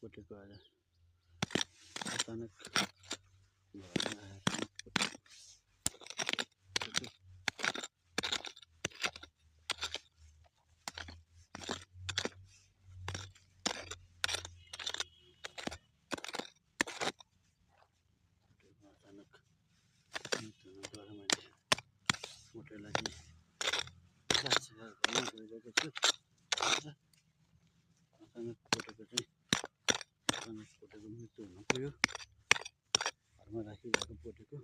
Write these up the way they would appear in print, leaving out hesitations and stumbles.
पोटेको आज अचानक घरमा आएर अचानक पोटेलाई चाहिँ घरमा गइरहेको छु। अचानक पोटेको मृत्यु हुन पुग्यो। घरमा राखिरहेको पोटेको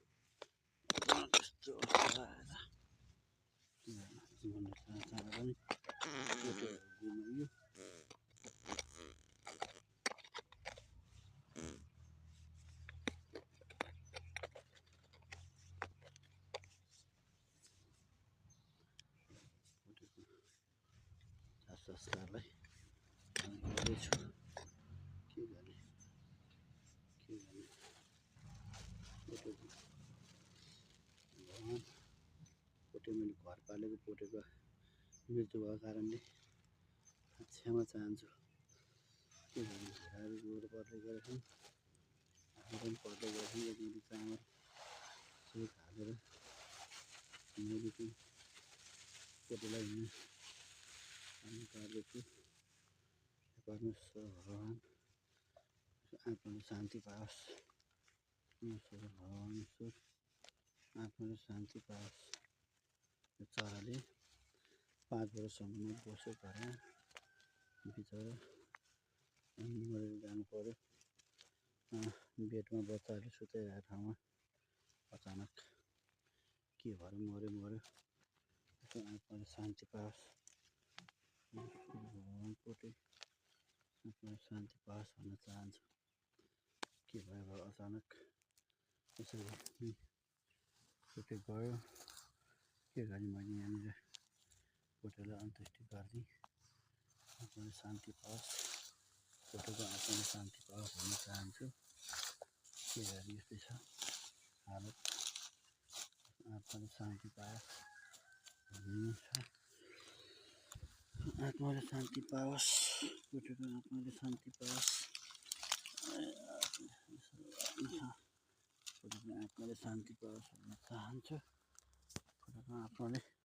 त्यस्तो अवस्था आएर जीवन चाहना पनि पोटेहरू गुमाइयो। संस्कारलाई गर्दैछु। के गर्ने भगवान् पोटे मैले घर पालेको पोटेको मृत्यु भएको कारणले क्षमा चाहन्छु। के गर्ने छोराहरू गएर पढ्दै गरेछन्, आफू पनि पढ्दै गरेछन्। मैले चामल सुख हालेर मैले चाहिँ पोटेलाई हिँड्न पार्दैछु। परमेश्वर भगवान् आत्माले शान्ति पाओस्। परमेश्वर आत्माले शान्ति पाओस्। यो चराले 5 वर्षसम्म बस्यो घरमा, बिचरा अनि मरेर जानु पर्यो। बेडमा बच्चाहरूले सुताइरहेको ठाउँमा अचानक के भएर मर्यो। त्यसको आत्माले शान्ति पाओस्। भगवान् पोटे आत्माले शान्ति पाओस् भन्न चाहन्छु। के भयो अचानक यसरी पोटे गयो। के गर्ने मैले यहाँनिर पोटेलाई अन्त्येष्टि गरिदिएँ। आत्माले शान्ति पाओस्, पोटेको आत्माले शान्ति पाओस् भन्न चाहन्छु। के गर्ने यस्तै छ हालत। आत्माले शान्ति पाओस् भन्ने छ। आत्माले शान्ति पाओस्, पोटेको आत्माले शान्ति पाओस्। पोटेको आत्माले शान्ति पाओस् भन्न चाहन्छु। पोटेको आत्माले